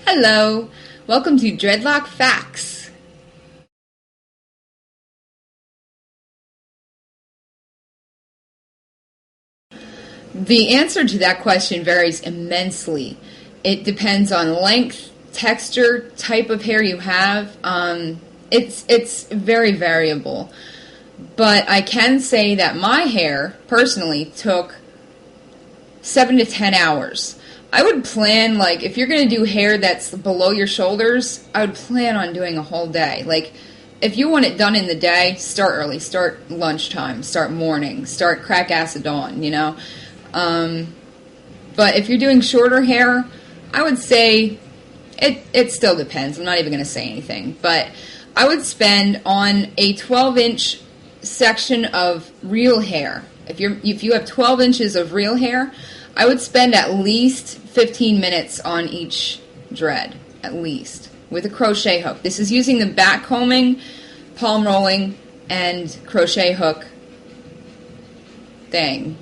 Hello, welcome to Dreadlock FAQs. The answer to that question varies immensely. It depends on length, texture, type of hair you have. It's very variable. But I can say that my hair, personally, took 7 to 10 hours. I would plan, like, if you're going to do hair that's below your shoulders, I would plan on doing a whole day. Like, if you want it done in the day, start early. Start lunchtime. Start morning. Start crack acid dawn, you know. But if you're doing shorter hair, I would say it still depends. I'm not even going to say anything. But I would spend on a 12-inch section of real hair. If you have 12 inches of real hair, I would spend at least 15 minutes on each dread, at least, with a crochet hook. This is using the back combing, palm rolling, and crochet hook thing.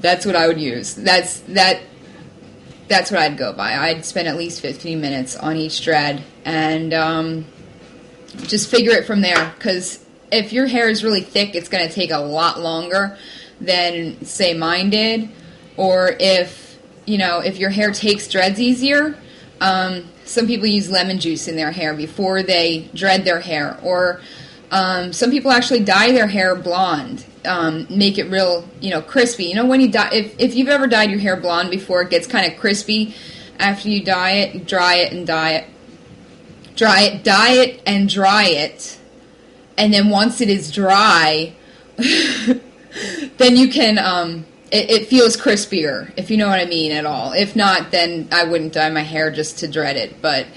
That's what I would use. That's what I'd go by. I'd spend at least 15 minutes on each dread, and just figure it from there, because if your hair is really thick, it's going to take a lot longer than, say, mine did. Or if your hair takes dreads easier, some people use lemon juice in their hair before they dread their hair. Or some people actually dye their hair blonde, make it real, crispy. When you dye, if you've ever dyed your hair blonde before, it gets kind of crispy after you dye it. You dry it and dye it. Dye it and dry it. And then once it is dry, then you can, it feels crispier, if you know what I mean at all. If not, then I wouldn't dye my hair just to dread it. But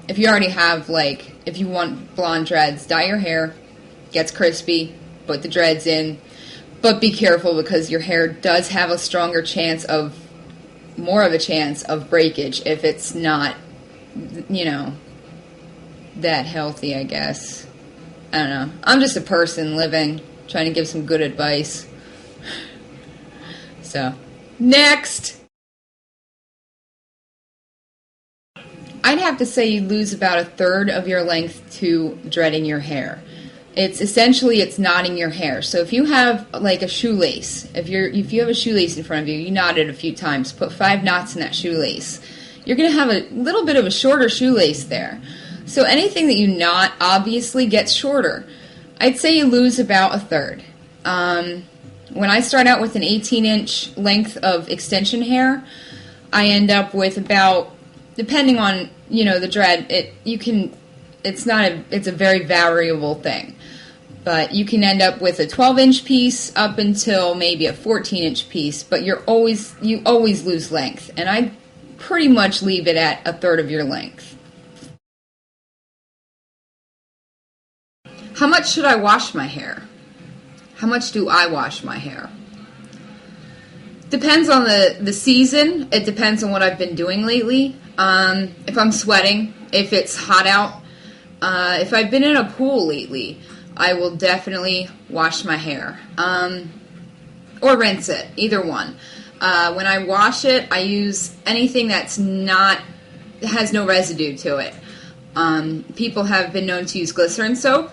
if you already have, if you want blonde dreads, dye your hair, gets crispy, put the dreads in. But be careful, because your hair does have a more of a chance of breakage if it's not, that healthy, I guess. I don't know. I'm just a person living, trying to give some good advice. So, next! I'd have to say you lose about a third of your length to dreading your hair. It's knotting your hair. So if you have like a shoelace, if you have a shoelace in front of you, you knot it a few times, put 5 knots in that shoelace. You're going to have a little bit of a shorter shoelace there. So anything that you knot obviously gets shorter. I'd say you lose about a third. When I start out with an 18-inch length of extension hair, I end up with about, depending on, the dread, it's a very variable thing. But you can end up with a 12-inch piece up until maybe a 14-inch piece, but you always lose length. And I pretty much leave it at a third of your length. How much should I wash my hair? How much do I wash my hair? Depends on the season. It depends on what I've been doing lately. If I'm sweating, if it's hot out, if I've been in a pool lately, I will definitely wash my hair. Or rinse it, either one. When I wash it, I use anything that has no residue to it. People have been known to use glycerin soap.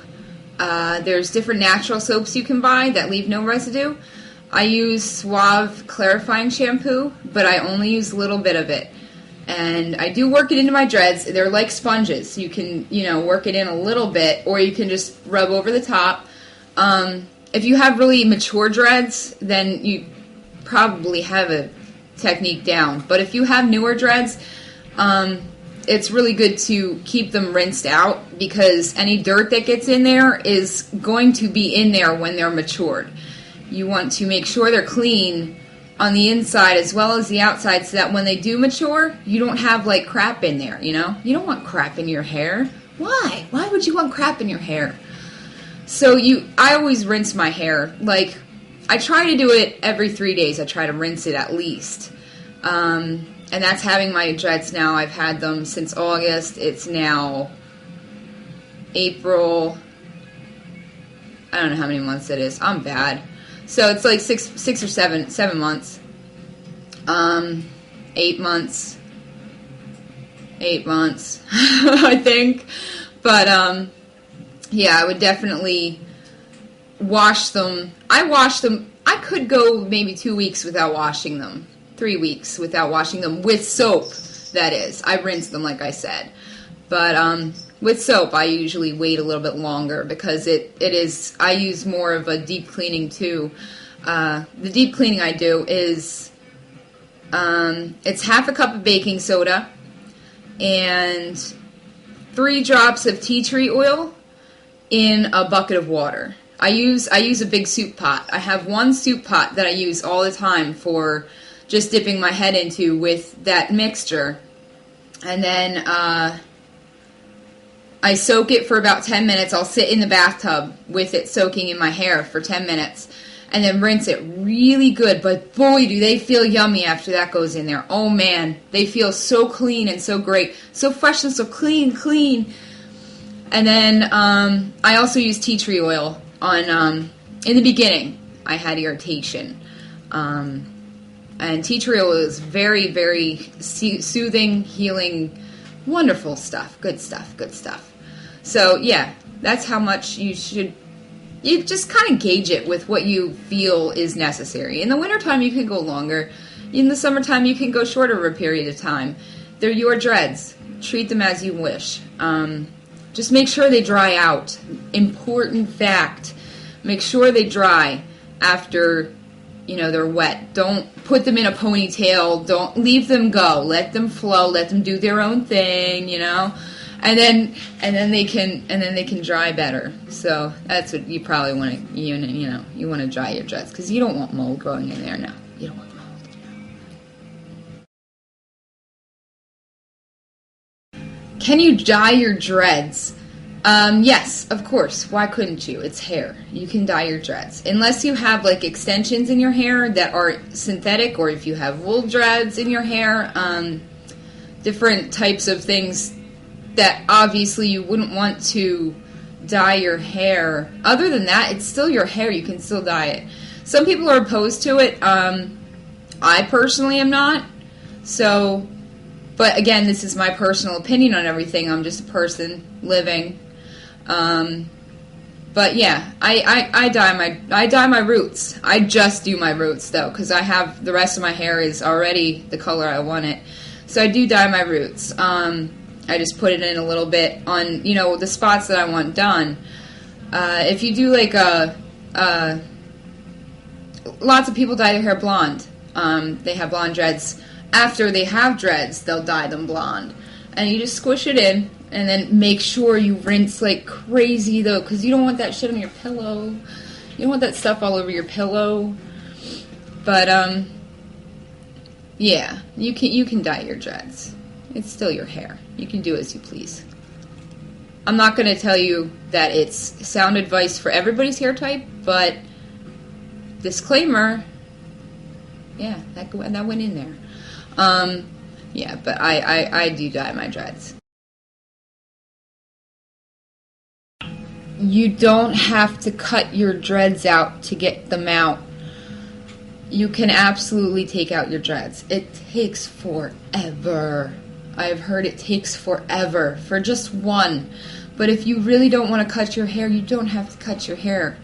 There's different natural soaps you can buy that leave no residue. I use Suave clarifying shampoo, but I only use a little bit of it. And I do work it into my dreads. They're like sponges. You can, work it in a little bit, or you can just rub over the top. If you have really mature dreads, then you probably have a technique down. But if you have newer dreads, it's really good to keep them rinsed out, because any dirt that gets in there is going to be in there when they're matured. You want to make sure they're clean on the inside as well as the outside, so that when they do mature, you don't have crap in there, You don't want crap in your hair. Why? Why would you want crap in your hair? So I always rinse my hair. I try to do it every 3 days. I try to rinse it at least. And that's having my dreads now. I've had them since August. It's now April. I don't know how many months it is. I'm bad. So it's like six or seven months. 8 months. 8 months, I think. But, yeah, I would definitely wash them. I wash them. I could go maybe 2 weeks without washing them. 3 weeks without washing them with soap, that is. I rinse them, like I said. But, with soap, I usually wait a little bit longer because I use more of a deep cleaning too. The deep cleaning I do is, it's half a cup of baking soda and 3 drops of tea tree oil in a bucket of water. I use a big soup pot. I have one soup pot that I use all the time for just dipping my head into with that mixture. And then, I soak it for about 10 minutes. I'll sit in the bathtub with it soaking in my hair for 10 minutes and then rinse it really good. But boy, do they feel yummy after that goes in there. Oh man, they feel so clean and so great. So fresh and so clean. And then I also use tea tree oil on, in the beginning, I had irritation. And tea tree oil is very, very soothing, healing, wonderful stuff. Good stuff. So, yeah, that's how much you just kind of gauge it with what you feel is necessary. In the wintertime, you can go longer. In the summertime, you can go shorter of a period of time. They're your dreads. Treat them as you wish. Just make sure they dry out. Important fact. Make sure they dry after, they're wet. Don't put them in a ponytail. Don't leave them go. Let them flow. Let them do their own thing, And then they can dry better. So that's what you probably want to, you want to dry your dreads because you don't want mold growing in there. No, you don't want mold. Can you dye your dreads? Yes, of course. Why couldn't you? It's hair. You can dye your dreads. Unless you have like extensions in your hair that are synthetic, or if you have wool dreads in your hair, different types of things that obviously you wouldn't want to dye your hair. Other than that, it's still your hair. You can still dye it. Some people are opposed to it. I personally am not. So, but again, this is my personal opinion on everything. I'm just a person living. But yeah, I dye my roots. I just do my roots though, because I have the rest of my hair is already the color I want it. So I do dye my roots. I just put it in a little bit on, the spots that I want done. If you do like lots of people dye their hair blonde. They have blonde dreads. After they have dreads, they'll dye them blonde. And you just squish it in, and then make sure you rinse like crazy though, because you don't want that shit on your pillow. You don't want that stuff all over your pillow. But yeah, you can dye your dreads. It's still your hair. You can do as you please. I'm not going to tell you that it's sound advice for everybody's hair type, but disclaimer, yeah, that went in there. Yeah, but I do dye my dreads. You don't have to cut your dreads out to get them out. You can absolutely take out your dreads. It takes forever. I've heard it takes forever for just one. But if you really don't want to cut your hair, you don't have to cut your hair.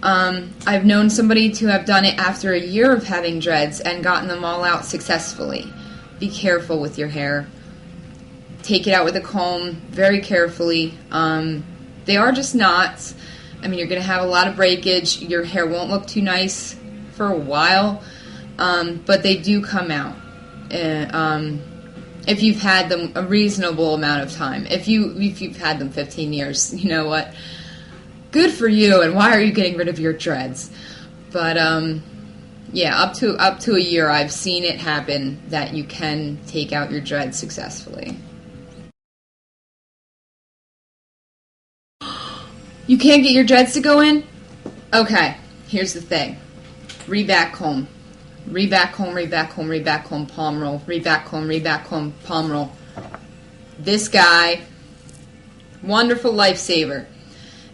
I've known somebody to have done it after a year of having dreads and gotten them all out successfully. Be careful with your hair. Take it out with a comb very carefully. They are just knots. I mean, you're going to have a lot of breakage. Your hair won't look too nice for a while, but they do come out. If you've had them a reasonable amount of time. If you've had them 15 years, you know what? Good for you, and why are you getting rid of your dreads? But, yeah, up to a year, I've seen it happen that you can take out your dreads successfully. You can't get your dreads to go in? Okay, here's the thing. Reback comb. Reback comb, reback comb, reback comb, palm roll. Reback comb, reback comb, palm roll. This guy, wonderful lifesaver.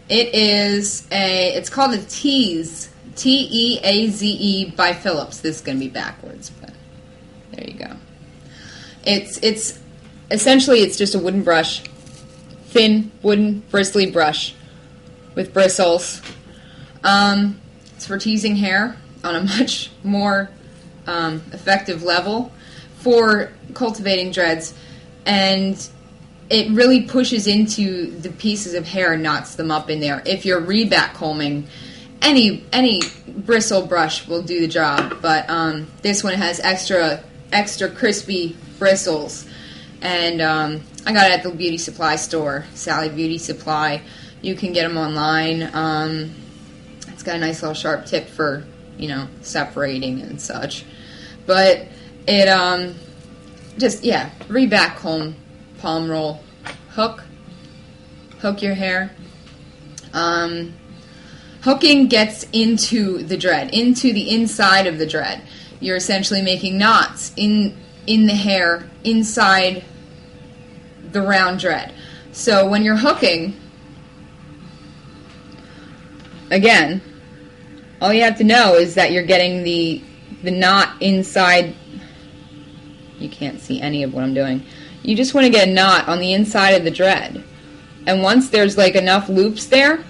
It's called a Tease. Teaze by Philips. This is going to be backwards, but there you go. It's essentially it's just a wooden brush, thin wooden bristly brush with bristles. It's for teasing hair on a much more effective level for cultivating dreads, and it really pushes into the pieces of hair and knots them up in there. If you're reback combing, any bristle brush will do the job, but this one has extra crispy bristles, and I got it at the beauty supply store, Sally Beauty Supply. You can get them online. It's got a nice little sharp tip for, you know, separating and such. But it just, yeah, reback comb, palm roll, hook your hair. Hooking gets into the dread, into the inside of the dread. You're essentially making knots in the hair inside the round dread. So when you're hooking, again, all you have to know is that you're getting the knot inside. You can't see any of what I'm doing. You just want to get a knot on the inside of the dread. And once there's like enough loops there,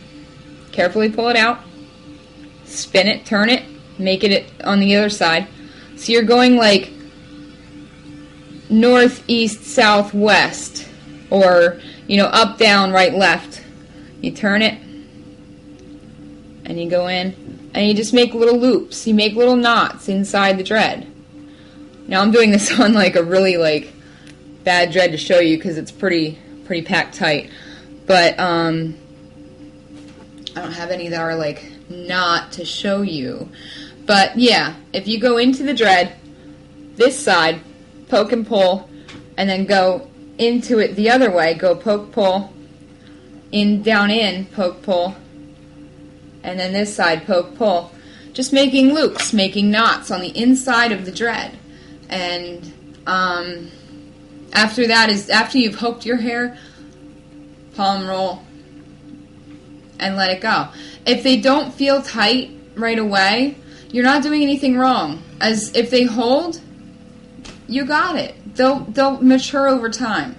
carefully pull it out, spin it, turn it, make it on the other side. So you're going like north, east, south, west, or, you know, up, down, right, left. You turn it, and you go in, and you just make little loops. You make little knots inside the dread. Now I'm doing this on like a really like bad dread to show you because it's pretty packed tight. But I don't have any that are like not to show you. But yeah, if you go into the dread, this side, poke and pull, and then go into it the other way, go poke, pull, in, down, in, poke, pull, and then this side, poke, pull. Just making loops, making knots on the inside of the dread. And after that is, after you've hooked your hair, palm roll, and let it go. If they don't feel tight right away, you're not doing anything wrong. As if they hold, you got it. They'll mature over time.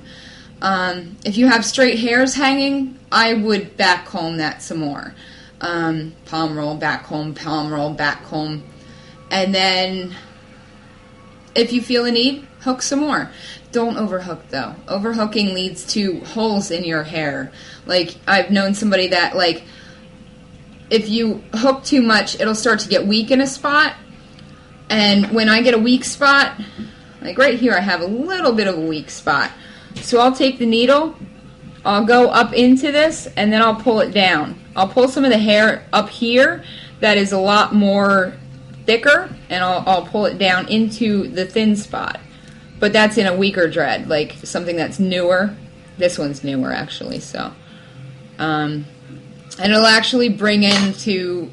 If you have straight hairs hanging, I would back comb that some more. Palm roll, back comb, palm roll, back comb, and then if you feel a need, hook some more. Don't overhook though. Overhooking leads to holes in your hair. Like, I've known somebody that, like, if you hook too much, it'll start to get weak in a spot. And when I get a weak spot, like right here, I have a little bit of a weak spot. So I'll take the needle, I'll go up into this, and then I'll pull it down. I'll pull some of the hair up here that is a lot more thicker, and I'll pull it down into the thin spot. But that's in a weaker dread, like something that's newer. This one's newer, actually, so. And it'll actually bring into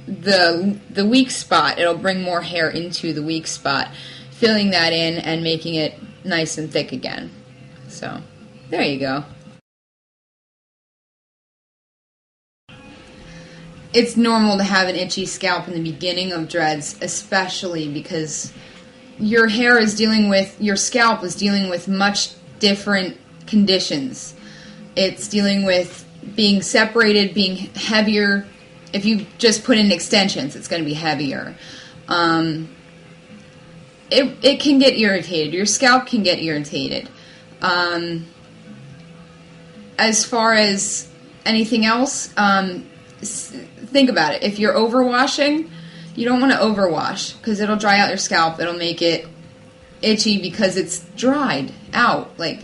the weak spot. It'll bring more hair into the weak spot, filling that in and making it nice and thick again. So, there you go. It's normal to have an itchy scalp in the beginning of dreads, especially because your hair is dealing with, your scalp is dealing with much different conditions. It's dealing with being separated, being heavier. If you just put in extensions, it's going to be heavier. It can get irritated. Your scalp can get irritated. As far as anything else, think about it. If you're overwashing, you don't want to overwash because it'll dry out your scalp. It'll make it itchy because it's dried out. Like,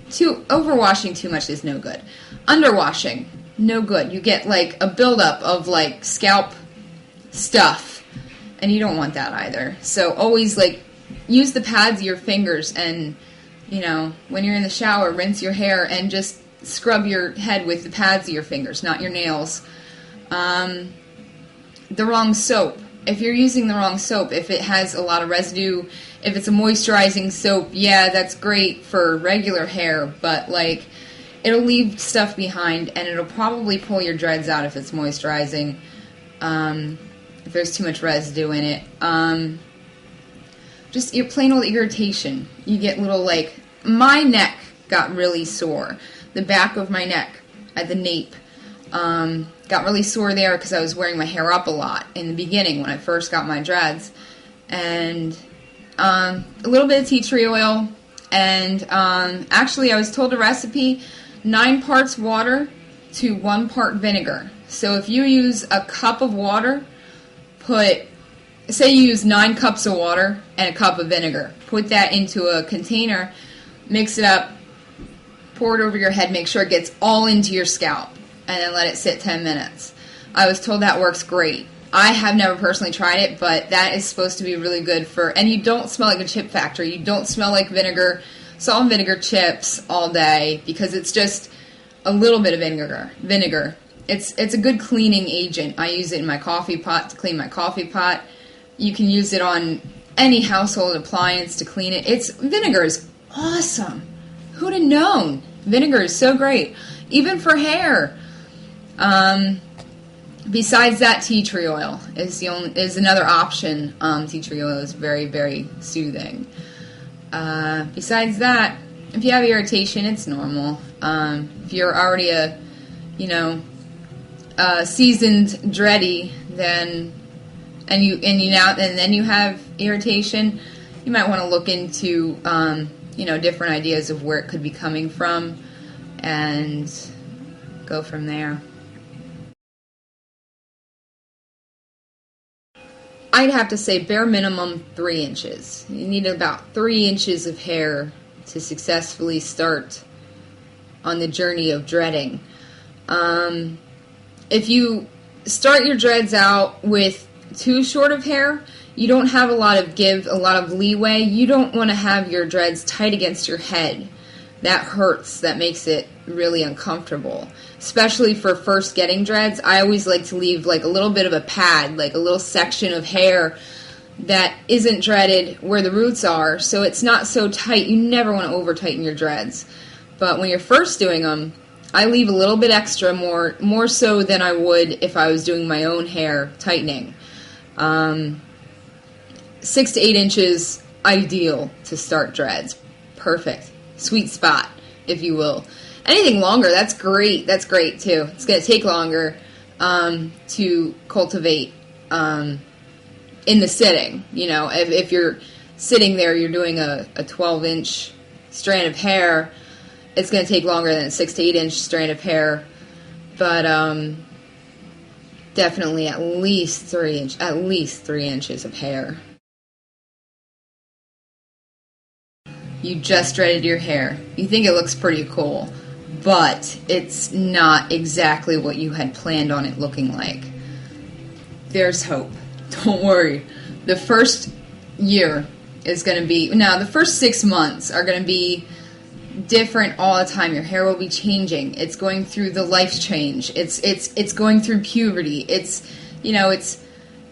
overwashing too much is no good. Underwashing, no good. You get like a buildup of like scalp stuff, and you don't want that either. So always like use the pads of your fingers, and you know, when you're in the shower, rinse your hair and just scrub your head with the pads of your fingers, not your nails. The wrong soap. If you're using the wrong soap, if it has a lot of residue, if it's a moisturizing soap, yeah, that's great for regular hair, but like, it'll leave stuff behind, and it'll probably pull your dreads out if it's moisturizing, if there's too much residue in it. just your plain old irritation. You get little, like, my neck got really sore. The back of my neck at the nape got really sore there because I was wearing my hair up a lot in the beginning when I first got my dreads. And a little bit of tea tree oil, and actually I was told a recipe, 9 parts water to 1 part vinegar. So if you use a cup of water, say you use 9 cups of water and a cup of vinegar. Put that into a container, mix it up, pour it over your head, make sure it gets all into your scalp, and then let it sit 10 minutes. I was told that works great. I have never personally tried it, but that is supposed to be really good for, and you don't smell like a chip factory. You don't smell like vinegar, salt and vinegar chips all day, because it's just a little bit of vinegar. It's a good cleaning agent. I use it in my coffee pot to clean my coffee pot. You can use it on any household appliance to clean it. Vinegar is awesome. Who'd have known? Vinegar is so great. Even for hair. Besides that, tea tree oil is another option. Tea tree oil is very, very soothing. Besides that, if you have irritation, it's normal. If you're already a seasoned dready, then and then you have irritation, you might want to look into different ideas of where it could be coming from, and go from there. I'd have to say bare minimum 3 inches. You need about 3 inches of hair to successfully start on the journey of dreading. If you start your dreads out with too short of hair, you don't have a lot of leeway. You don't want to have your dreads tight against your head. That hurts. That makes it really uncomfortable. Especially for first getting dreads, I always like to leave like a little bit of a pad, like a little section of hair that isn't dreaded where the roots are, so it's not so tight. You never want to over tighten your dreads. But when you're first doing them, I leave a little bit extra, more so than I would if I was doing my own hair tightening. 6 to 8 inches, ideal to start dreads. Perfect. Sweet spot, if you will. Anything longer, that's great. That's great, too. It's going to take longer to cultivate in the sitting. If you're sitting there, you're doing a 12-inch strand of hair, it's going to take longer than a 6 to 8 inch strand of hair. But definitely at least 3 inches of hair. You just dreaded your hair. You think it looks pretty cool, but it's not exactly what you had planned on it looking like. There's hope. Don't worry. The first year is going to be, the first 6 months are going to be different all the time. Your hair will be changing. It's going through the life change. It's going through puberty. It's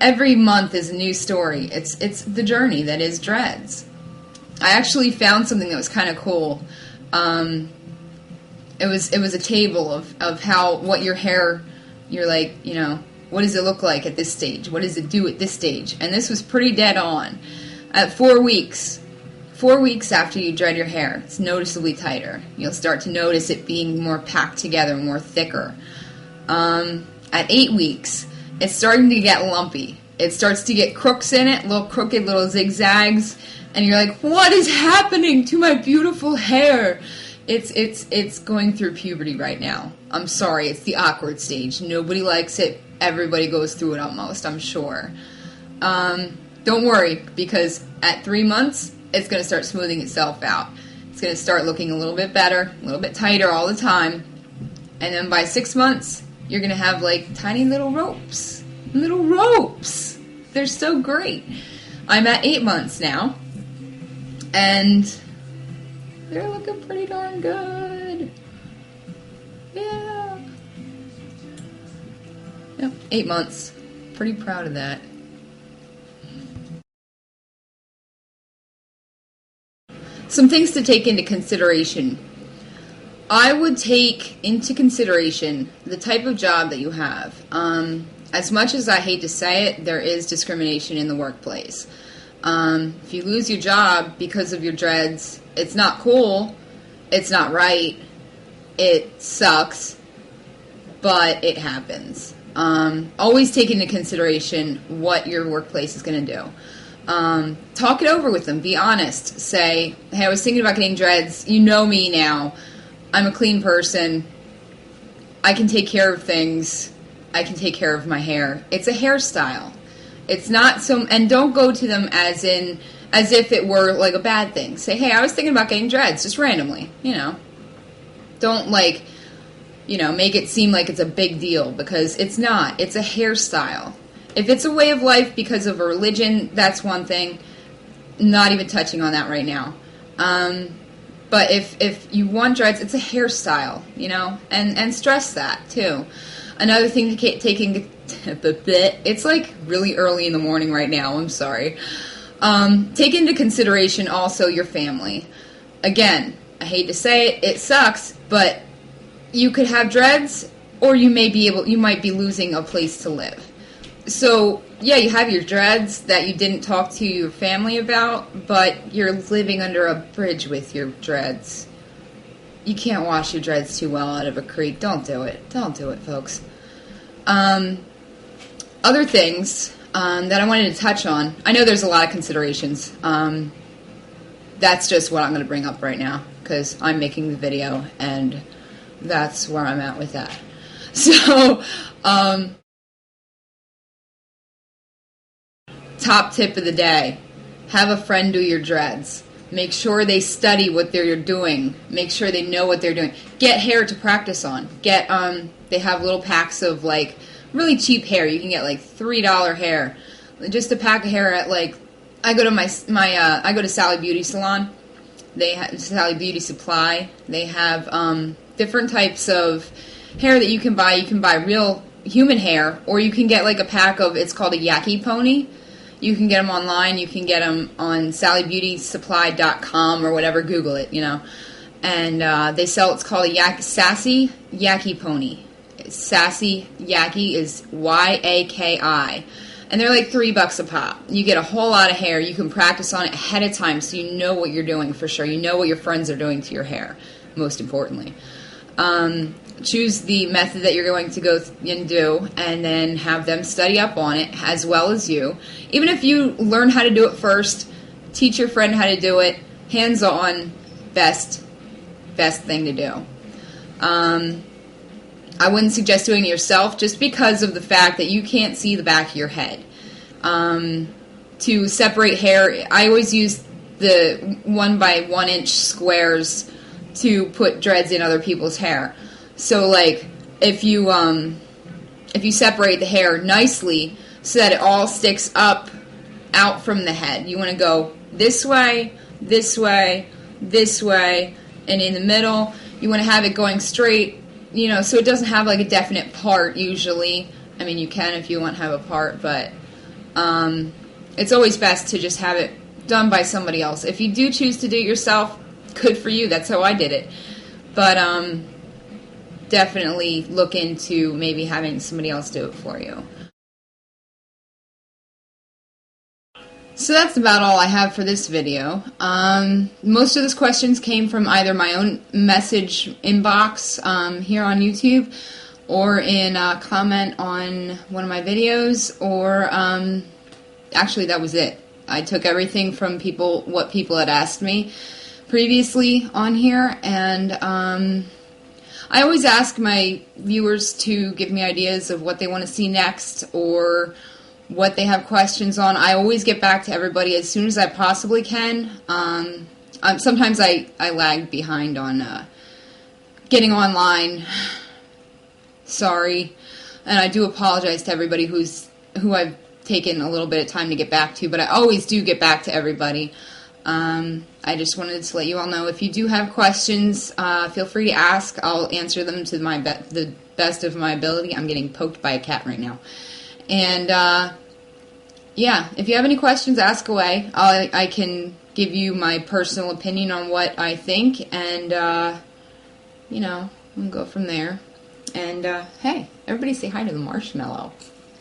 every month is a new story. It's the journey that is dreads. I actually found something that was kind of cool. It was a table of what your hair, you're like, what does it look like at this stage? What does it do at this stage? And this was pretty dead on. At 4 weeks after you dread your hair, it's noticeably tighter. You'll start to notice it being more packed together, more thicker. At 8 weeks, it's starting to get lumpy. It starts to get crooks in it, little crooked little zigzags. And you're like, what is happening to my beautiful hair? It's going through puberty right now. I'm sorry, it's the awkward stage. Nobody likes it. Everybody goes through it almost, I'm sure. Don't worry, because at 3 months, it's going to start smoothing itself out. It's going to start looking a little bit better, a little bit tighter all the time. And then by 6 months, you're going to have like tiny little ropes. Little ropes. They're so great. I'm at 8 months now. And they're looking pretty darn good. Yeah. Yep, 8 months. Pretty proud of that. Some things to take into consideration. I would take into consideration the type of job that you have. As much as I hate to say it, there is discrimination in the workplace. If you lose your job because of your dreads, it's not cool, it's not right, it sucks, but it happens. Always take into consideration what your workplace is going to do. Talk it over with them. Be honest. Say, hey, I was thinking about getting dreads. You know me now. I'm a clean person. I can take care of things. I can take care of my hair. It's a hairstyle. It's not so, and don't go to them as if it were like a bad thing. Say, hey, I was thinking about getting dreads, just randomly, you know. Don't like, you know, make it seem like it's a big deal, because it's not. It's a hairstyle. If it's a way of life because of a religion, that's one thing. Not even touching on that right now. But if you want dreads, it's a hairstyle, you know, and stress that too. Another thing to taking, it's like really early in the morning right now, I'm sorry. Take into consideration also your family. Again, I hate to say it, it sucks, but you could have dreads, or you might be losing a place to live. So, yeah, you have your dreads that you didn't talk to your family about, but you're living under a bridge with your dreads. You can't wash your dreads too well out of a creek. Don't do it. Don't do it, folks. Other things that I wanted to touch on. I know there's a lot of considerations. That's just what I'm going to bring up right now, because I'm making the video, and that's where I'm at with that. So, top tip of the day, have a friend do your dreads. Make sure they study what they're doing. Make sure they know what they're doing. Get hair to practice on. Get, they have little packs of, like, really cheap hair. You can get, like, $3 hair. Just a pack of hair at, like, I go to I go to Sally Beauty Salon. They have Sally Beauty Supply. They have, different types of hair that you can buy. You can buy real human hair, or you can get, like, a pack of, it's called a Yaki Pony. You can get them online. You can get them on SallyBeautySupply.com or whatever. Google it, you know. And they sell, it's called a Sassy Yaki Pony. Sassy Yaki is Y-A-K-I. And they're like $3 a pop. You get a whole lot of hair. You can practice on it ahead of time so you know what you're doing for sure. You know what your friends are doing to your hair, most importantly. Choose the method that you're going to go and do, and then have them study up on it as well as you. Even if you learn how to do it first, teach your friend how to do it. Hands-on, best thing to do. I wouldn't suggest doing it yourself, just because of the fact that you can't see the back of your head. To separate hair, I always use the 1 by 1 inch squares to put dreads in other people's hair. So, like, if you separate the hair nicely so that it all sticks up out from the head, you want to go this way, this way, this way, and in the middle, you want to have it going straight, you know, so it doesn't have, like, a definite part, usually. I mean, you can if you want to have a part, but it's always best to just have it done by somebody else. If you do choose to do it yourself, good for you. That's how I did it. But, definitely look into maybe having somebody else do it for you. So that's about all I have for this video. Most of those questions came from either my own message inbox here on YouTube, or in a comment on one of my videos, or actually that was it. I took everything from what people had asked me previously on here, and I always ask my viewers to give me ideas of what they want to see next, or what they have questions on. I always get back to everybody as soon as I possibly can. Sometimes I lag behind on getting online. Sorry. And I do apologize to everybody who I've taken a little bit of time to get back to, but I always do get back to everybody. I just wanted to let you all know, if you do have questions, feel free to ask. I'll answer them to the best of my ability. I'm getting poked by a cat right now. And, yeah, if you have any questions, ask away. I can give you my personal opinion on what I think, and, you know, we'll go from there. And, hey, everybody say hi to the Marshmallow.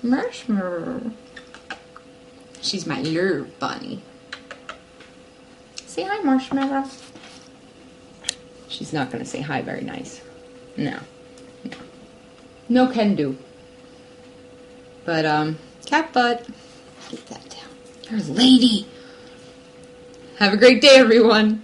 Marshmallow. She's my little bunny. Say hi, Marshmallow. She's not going to say hi very nice. No. No. No can do. But, cat butt. Get that down. You're a lady. Have a great day, everyone.